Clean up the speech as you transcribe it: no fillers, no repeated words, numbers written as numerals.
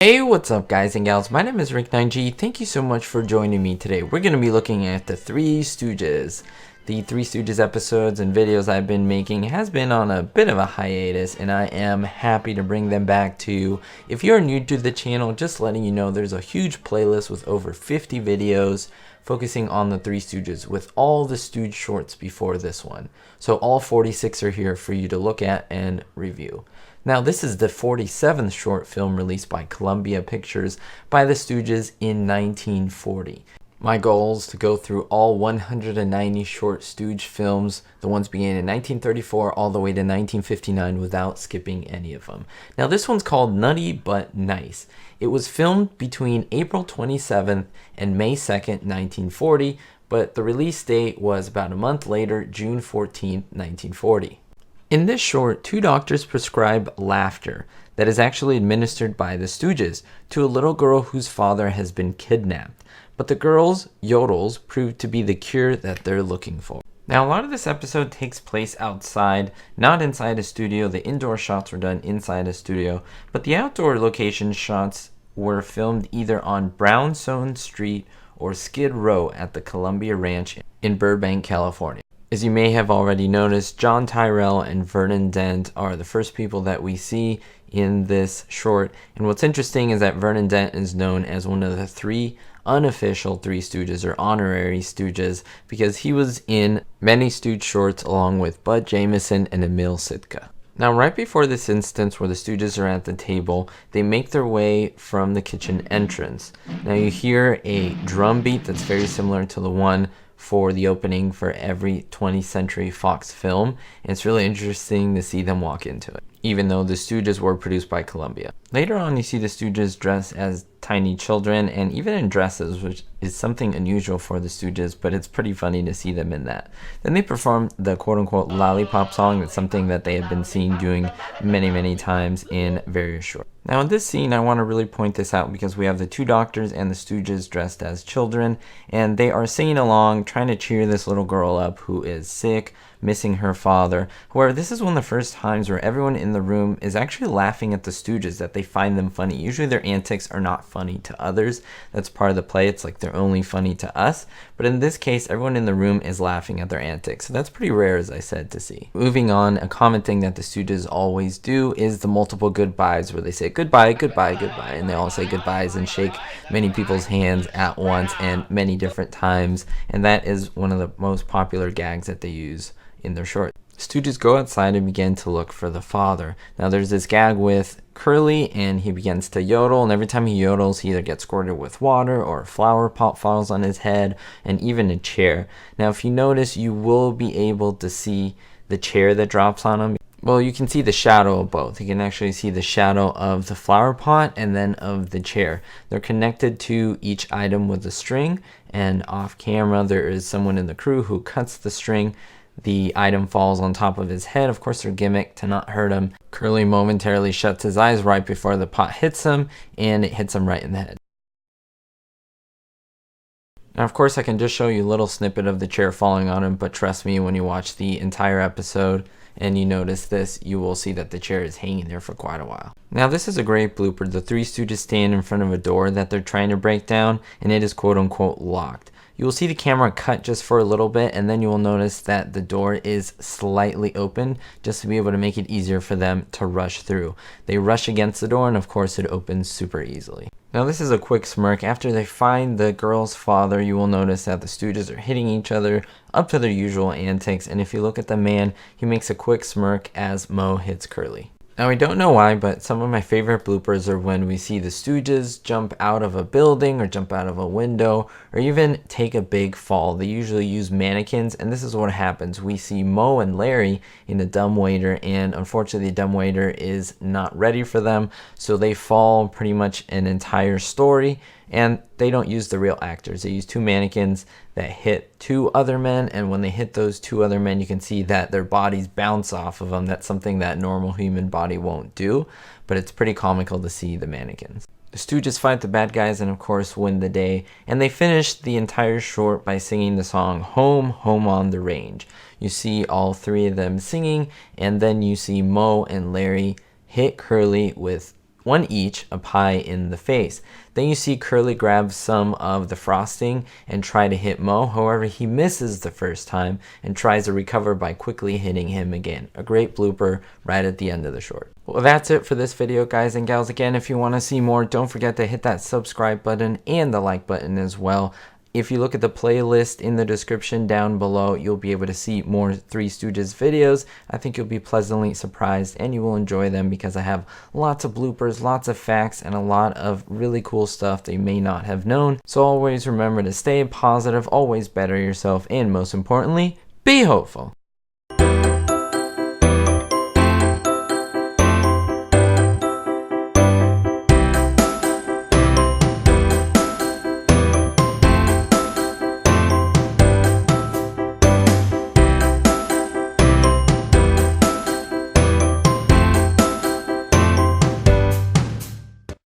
Hey, what's up guys and gals? My name is Rick9G. Thank you so much for joining me today. We're going to be looking at the Three Stooges. The Three Stooges episodes and videos I've been making has been on a bit of a hiatus, and I am happy to bring them back to you. If you're new to the channel, just letting you know there's a huge playlist with over 50 videos focusing on the Three Stooges with all the Stooge shorts before this one. So all 46 are here for you to look at and review. Now, this is the 47th short film released by Columbia Pictures by the Stooges in 1940. My goal is to go through all 190 short Stooge films, the ones beginning in 1934 all the way to 1959 without skipping any of them. Now, this one's called Nutty But Nice. It was filmed between April 27th and May 2nd, 1940, but the release date was about a month later, June 14th, 1940. In this short, two doctors prescribe laughter that is actually administered by the Stooges to a little girl whose father has been kidnapped. But the girl's yodels prove to be the cure that they're looking for. Now, a lot of this episode takes place outside, not inside a studio. The indoor shots were done inside a studio, but the outdoor location shots were filmed either on Brownstone Street or Skid Row at the Columbia Ranch in Burbank, California. As you may have already noticed, John Tyrell and Vernon Dent are the first people that we see in this short. And what's interesting is that Vernon Dent is known as one of the three unofficial Three Stooges or honorary Stooges because he was in many Stooge shorts along with Bud Jamison and Emil Sitka. Now, right before this instance where the Stooges are at the table, they make their way from the kitchen entrance. Now, you hear a drum beat that's very similar to the one for the opening for every 20th Century Fox film, and it's really interesting to see them walk into it, even though the Stooges were produced by Columbia. Later on, you see the Stooges dressed as tiny children, and even in dresses, which is something unusual for the Stooges, but it's pretty funny to see them in that. Then they perform the quote-unquote lollipop song. That's something that they have been seen doing many times in various shorts. Now, in this scene, I want to really point this out because we have the two doctors and the Stooges dressed as children, and they are singing along, trying to cheer this little girl up who is sick, missing her father. Where this is one of the first times where everyone in the room is actually laughing at the Stooges, that they find them funny. Usually their antics are not funny to others. That's part of the play. It's like they're only funny to us. But in this case, everyone in the room is laughing at their antics. So that's pretty rare, as I said, to see. Moving on, a common thing that the Stooges always do is the multiple goodbyes, where they say goodbye, goodbye, goodbye, and they all say goodbyes and shake many people's hands at once and many different times. And that is one of the most popular gags that they use in their short. Stooges go outside and begin to look for the father. Now, there's this gag with Curly, and he begins to yodel, and every time he yodels, he either gets squirted with water or a flower pot falls on his head, and even a chair. Now, if you notice, you will be able to see the chair that drops on him. Well, you can see the shadow of both. You can actually see the shadow of the flower pot and then of the chair. They're connected to each item with a string, and off camera, there is someone in the crew who cuts the string. The item falls on top of his head. Of course, their gimmick to not hurt him. Curly momentarily shuts his eyes right before the pot hits him, and it hits him right in the head. Now, of course, I can just show you a little snippet of the chair falling on him, but trust me, when you watch the entire episode and you notice this, you will see that the chair is hanging there for quite a while. Now, this is a great blooper. The Three Stooges stand in front of a door that they're trying to break down, and it is quote-unquote locked. You will see the camera cut just for a little bit, and then you will notice that the door is slightly open just to be able to make it easier for them to rush through. They rush against the door, and of course it opens super easily. Now, this is a quick smirk. After they find the girl's father, you will notice that the Stooges are hitting each other up to their usual antics, and if you look at the man, he makes a quick smirk as Mo hits Curly. Now, I don't know why, but some of my favorite bloopers are when we see the Stooges jump out of a building or jump out of a window or even take a big fall. They usually use mannequins, and this is what happens. We see Mo and Larry in a dumbwaiter, and unfortunately the dumbwaiter is not ready for them, so they fall pretty much an entire story, and they don't use the real actors. They use two mannequins that hit two other men, and when they hit those two other men, you can see that their bodies bounce off of them. That's something that normal human body won't do, but it's pretty comical to see the mannequins. The Stooges fight the bad guys and of course win the day, and they finish the entire short by singing the song Home, Home on the Range. You see all three of them singing, and then you see Mo and Larry hit Curly with one each, a pie in the face. Then you see Curly grab some of the frosting and try to hit Mo. However, he misses the first time and tries to recover by quickly hitting him again. A great blooper right at the end of the short. Well, that's it for this video, guys and gals. Again, if you want to see more, don't forget to hit that subscribe button and the like button as well. If you look at the playlist in the description down below, you'll be able to see more Three Stooges videos. I think you'll be pleasantly surprised and you will enjoy them because I have lots of bloopers, lots of facts, and a lot of really cool stuff that you may not have known. So always remember to stay positive, always better yourself, and most importantly, be hopeful.